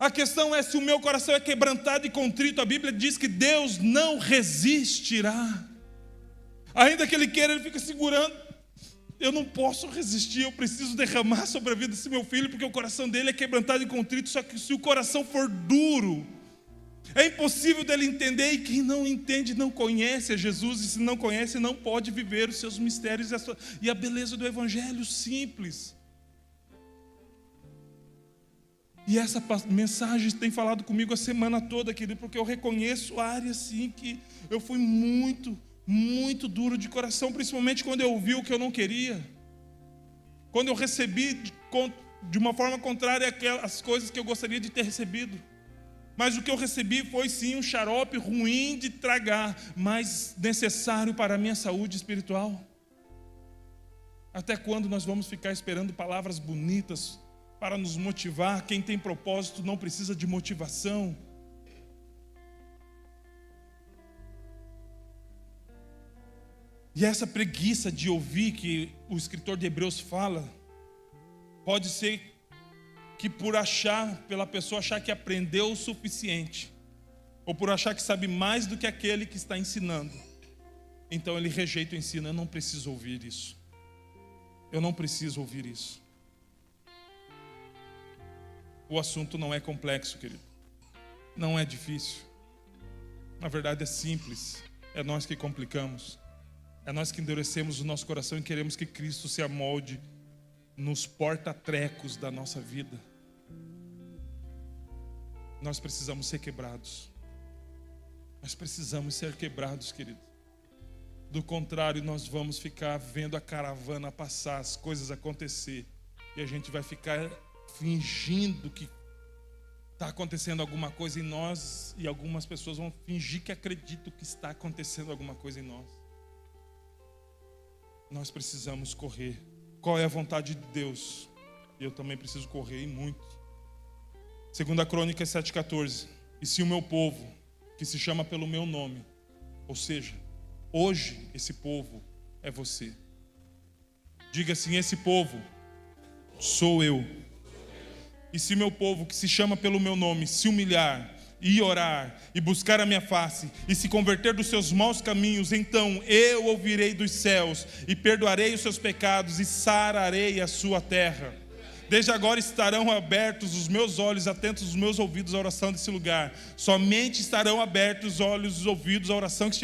A questão é se o meu coração é quebrantado e contrito. A Bíblia diz que Deus não resistirá. Ainda que Ele queira, Ele fica segurando. Eu não posso resistir, eu preciso derramar sobre a vida desse meu filho, porque o coração dele é quebrantado e contrito. Só que se o coração for duro, é impossível dele entender. E quem não entende não conhece a Jesus, e se não conhece não pode viver os seus mistérios e a beleza do Evangelho simples. E essa mensagem tem falado comigo a semana toda, querido, porque eu reconheço áreas sim que eu fui muito duro de coração, principalmente quando eu ouvi o que eu não queria, quando eu recebi de uma forma contrária às coisas que eu gostaria de ter recebido. Mas o que eu recebi foi sim um xarope ruim de tragar, mas necessário para a minha saúde espiritual. Até quando nós vamos ficar esperando palavras bonitas para nos motivar? Quem tem propósito não precisa de motivação. E essa preguiça de ouvir que o escritor de Hebreus fala, pode ser que pela pessoa achar que aprendeu o suficiente, ou por achar que sabe mais do que aquele que está ensinando. Então ele rejeita o ensino. Eu não preciso ouvir isso. Eu não preciso ouvir isso. O assunto não é complexo, querido. Não é difícil. Na verdade é simples. É nós que complicamos. É nós que endurecemos o nosso coração e queremos que Cristo se amolde nos porta-trecos da nossa vida. Nós precisamos ser quebrados. Nós precisamos ser quebrados, querido. Do contrário, nós vamos ficar vendo a caravana passar, as coisas acontecer, e a gente vai ficar fingindo que está acontecendo alguma coisa em nós, e algumas pessoas vão fingir que acreditam que está acontecendo alguma coisa em nós. Nós precisamos correr. Qual é a vontade de Deus? Eu também preciso correr, e muito. 2 Crônicas 7,14. E se o meu povo, que se chama pelo meu nome, ou seja, hoje esse povo é você. Diga assim: esse povo sou eu. E se meu povo, que se chama pelo meu nome, se humilhar e orar e buscar a minha face e se converter dos seus maus caminhos, então eu ouvirei dos céus e perdoarei os seus pecados e sararei a sua terra. Desde agora estarão abertos os meus olhos, atentos os meus ouvidos à oração desse lugar. Somente estarão abertos os olhos e os ouvidos à oração que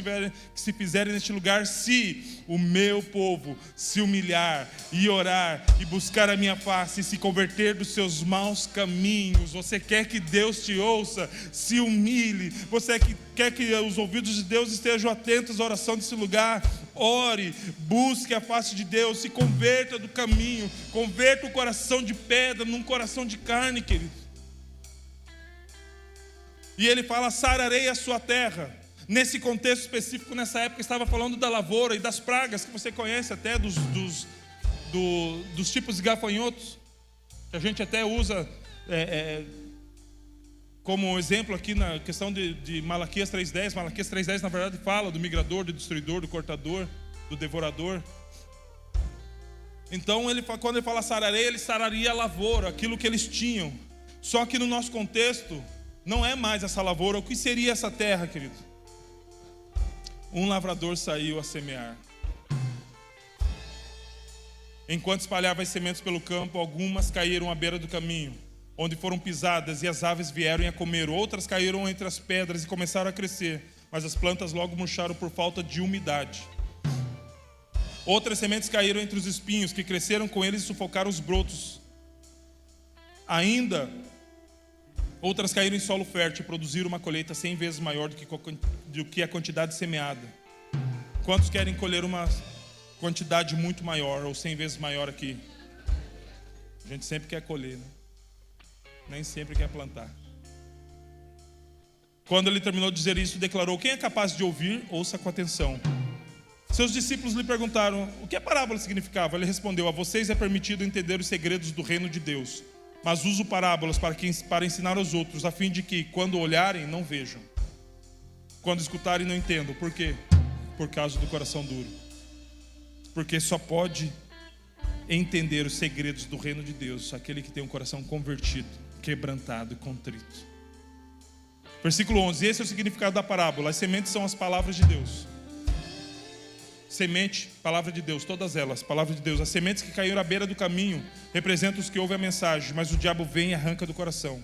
se fizerem neste lugar, se o meu povo se humilhar e orar e buscar a minha face e se converter dos seus maus caminhos. Você quer que Deus te ouça? Se humilhe. Você quer que os ouvidos de Deus estejam atentos à oração desse lugar? Ore, busque a face de Deus, se converta do caminho, converta o coração de pedra num coração de carne, querido. E ele fala: sararei a sua terra. Nesse contexto específico, nessa época, estava falando da lavoura e das pragas, que você conhece até, dos tipos de gafanhotos, que a gente até usa como exemplo aqui na questão de Malaquias 3,10. Malaquias 3,10 na verdade fala do migrador, do destruidor, do cortador, do devorador. Então quando ele fala sararei, ele sararia a lavoura, aquilo que eles tinham. Só que no nosso contexto não é mais essa lavoura. O que seria essa terra, querido? Um lavrador saiu a semear. Enquanto espalhava as sementes pelo campo, algumas caíram à beira do caminho, onde foram pisadas, e as aves vieram a comer. Outras caíram entre as pedras e começaram a crescer, mas as plantas logo murcharam por falta de umidade. Outras sementes caíram entre os espinhos, que cresceram com eles e sufocaram os brotos. Ainda outras caíram em solo fértil e produziram uma colheita 100 vezes maior do que a quantidade semeada. Quantos querem colher uma quantidade muito maior, ou 100 vezes maior aqui? A gente sempre quer colher, né? Nem sempre quer plantar. Quando ele terminou de dizer isso, declarou: quem é capaz de ouvir, ouça com atenção. Seus discípulos lhe perguntaram o que a parábola significava. Ele respondeu: a vocês é permitido entender os segredos do reino de Deus, mas uso parábolas para ensinar aos outros, a fim de que, quando olharem, não vejam, quando escutarem, não entendam. Por quê? Por causa do coração duro. Porque só pode entender os segredos do reino de Deus aquele que tem um coração convertido, quebrantado e contrito. Versículo 11. Esse é o significado da parábola. As sementes são as palavras de Deus. Semente, palavra de Deus, todas elas, palavra de Deus. As sementes que caíram à beira do caminho representam os que ouvem a mensagem, mas o diabo vem e arranca do coração.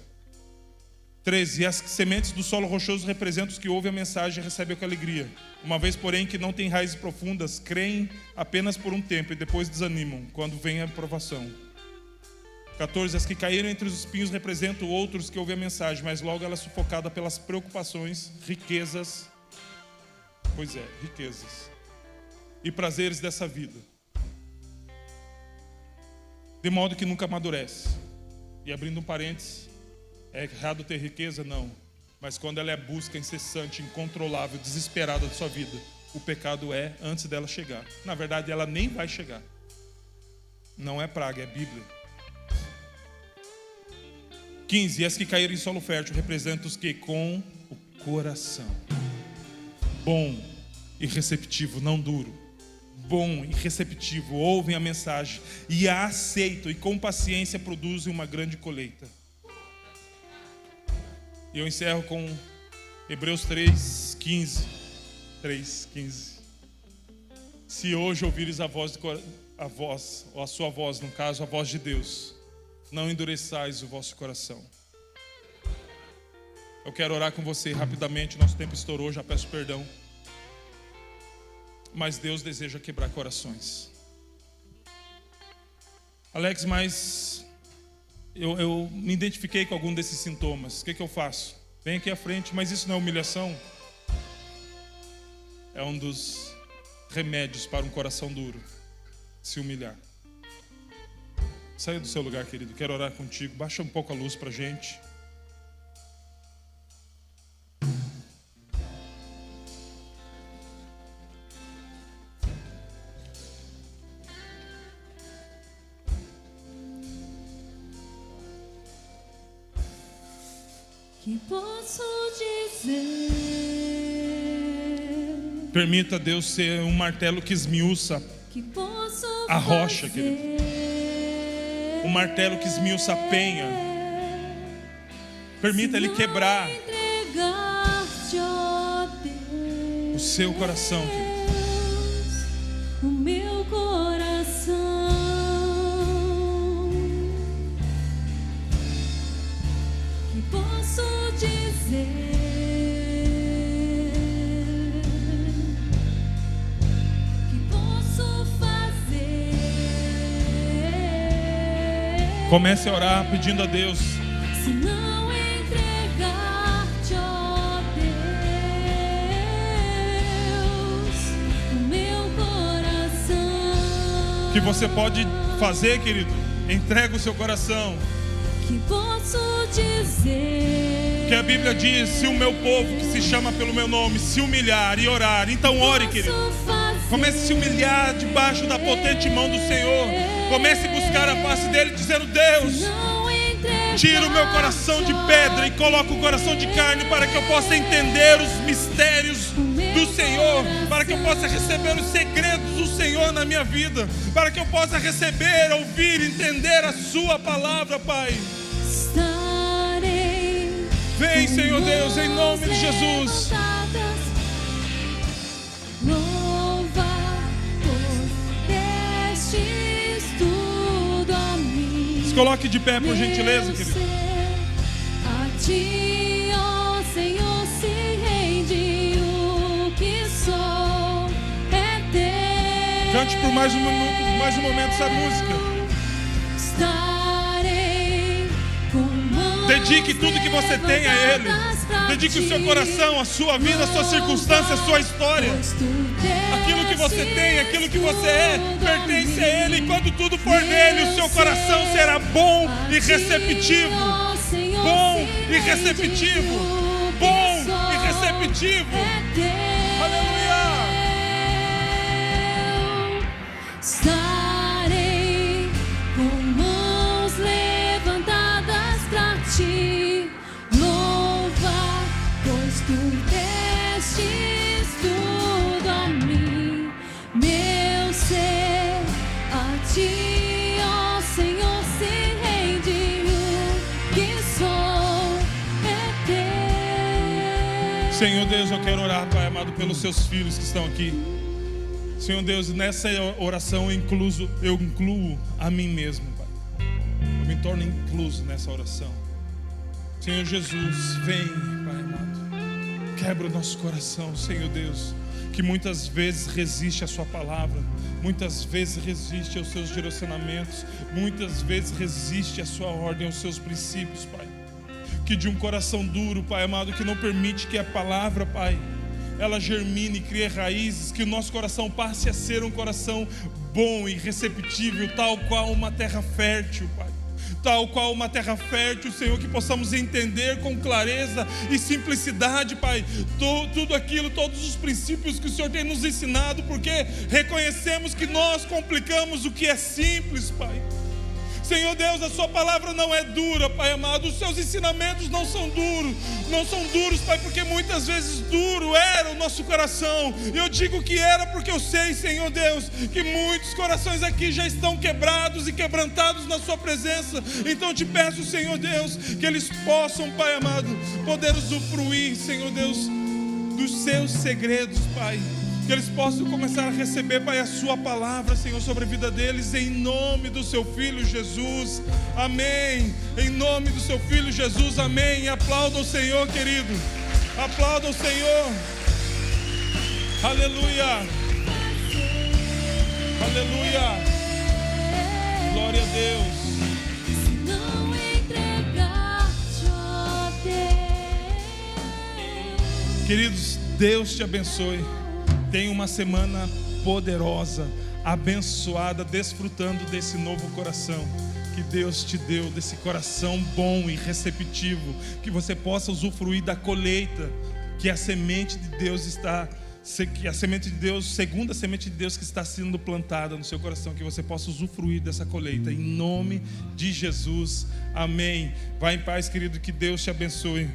13. E as sementes do solo rochoso representam os que ouvem a mensagem e recebem com alegria. Uma vez, porém, que não têm raízes profundas, creem apenas por um tempo e depois desanimam, quando vem a provação. 14. As que caíram entre os espinhos representam outros que ouvem a mensagem, mas logo ela é sufocada pelas preocupações, riquezas. Pois é, riquezas e prazeres dessa vida, de modo que nunca amadurece. E abrindo um parênteses, é errado ter riqueza? Não. Mas quando ela é busca incessante, incontrolável, desesperada da sua vida, o pecado é antes dela chegar. Na verdade, ela nem vai chegar. Não é praga, é Bíblia. 15. E as que caíram em solo fértil representam os que com o coração bom e receptivo, não duro, bom e receptivo, ouvem a mensagem e a aceitam, e com paciência produzem uma grande colheita. E eu encerro com Hebreus 3:15. 3:15. Se hoje ouvires a sua voz, no caso, a voz de Deus, não endureçais o vosso coração. Eu quero orar com você rapidamente, nosso tempo estourou, já peço perdão. Mas Deus deseja quebrar corações. Alex, mas eu me identifiquei com algum desses sintomas. O que eu faço? Vem aqui à frente, mas isso não é humilhação? É um dos remédios para um coração duro, se humilhar. Saia do seu lugar, querido, quero orar contigo. Baixa um pouco a luz pra gente. Que posso dizer? Permita Deus ser um martelo que esmiuça a rocha, querido. Um martelo que esmiuça a penha. Permita Ele quebrar o seu coração, querido. O meu coração. Que posso dizer? Comece a orar pedindo a Deus. Se não entregar-te, ó Deus, o meu coração. O que você pode fazer, querido? Entrega o seu coração. Que posso dizer? Que a Bíblia diz: se o meu povo que se chama pelo meu nome se humilhar e orar, então ore, querido. Comece a se humilhar debaixo da potente mão do Senhor. Comece a buscar a face dele, dizendo: Deus, tira o meu coração de pedra e coloca o coração de carne, para que eu possa entender os mistérios do Senhor, para que eu possa receber os segredos do Senhor na minha vida, para que eu possa receber, ouvir, entender a sua palavra, Pai. Vem, Senhor Deus, em nome de Jesus. Se coloque de pé, por gentileza, querido. A ti, ó Senhor, se rende o que sou, é teu. Cante por mais um minuto, mais um momento essa música. Estarei com mãos. Dedique tudo que você tem a Ele. Dedique o seu coração, a sua vida, a sua circunstância, a sua história. Aquilo que você tem, aquilo que você é, pertence a Ele. E quando tudo for nele, o seu coração será bom e receptivo. Bom e receptivo. Bom e receptivo. Aleluia. Estarei com mãos levantadas pra ti. Louva, pois tu destes tudo a mim. Meu ser a ti, ó Senhor, se rende. O que sou é teu. Senhor Deus, eu quero orar, Pai amado, pelos seus filhos que estão aqui. Senhor Deus, nessa oração eu incluo a mim mesmo, Pai. Eu me torno incluso nessa oração. Senhor Jesus, vem, Pai amado. Quebra o nosso coração, Senhor Deus, que muitas vezes resiste à sua palavra, muitas vezes resiste aos seus direcionamentos, muitas vezes resiste à sua ordem, aos seus princípios, Pai. Que de um coração duro, Pai amado, que não permite que a palavra, Pai, ela germine e crie raízes, que o nosso coração passe a ser um coração bom e receptível, tal qual uma terra fértil, Pai. Tal qual uma terra fértil, Senhor, que possamos entender com clareza e simplicidade, Pai, tudo aquilo, todos os princípios que o Senhor tem nos ensinado, porque reconhecemos que nós complicamos o que é simples, Pai. Senhor Deus, a sua palavra não é dura, Pai amado. Os seus ensinamentos não são duros, Pai, porque muitas vezes duro era o nosso coração. E eu digo que era porque eu sei, Senhor Deus, que muitos corações aqui já estão quebrados e quebrantados na sua presença. Então eu te peço, Senhor Deus, que eles possam, Pai amado, poder usufruir, Senhor Deus, dos seus segredos, Pai. Que eles possam começar a receber, Pai, a sua palavra, Senhor, sobre a vida deles, em nome do seu Filho Jesus, amém. Em nome do seu Filho Jesus, amém. E aplauda o Senhor, querido, aplauda o Senhor, aleluia, aleluia, glória a Deus. Não entregar-te, ó Deus. Queridos, Deus te abençoe. Tenha uma semana poderosa, abençoada, desfrutando desse novo coração que Deus te deu, desse coração bom e receptivo, que você possa usufruir da colheita que a semente de Deus está, que a semente de Deus, segunda a semente de Deus que está sendo plantada no seu coração, que você possa usufruir dessa colheita, em nome de Jesus, amém. Vai em paz, querido, que Deus te abençoe.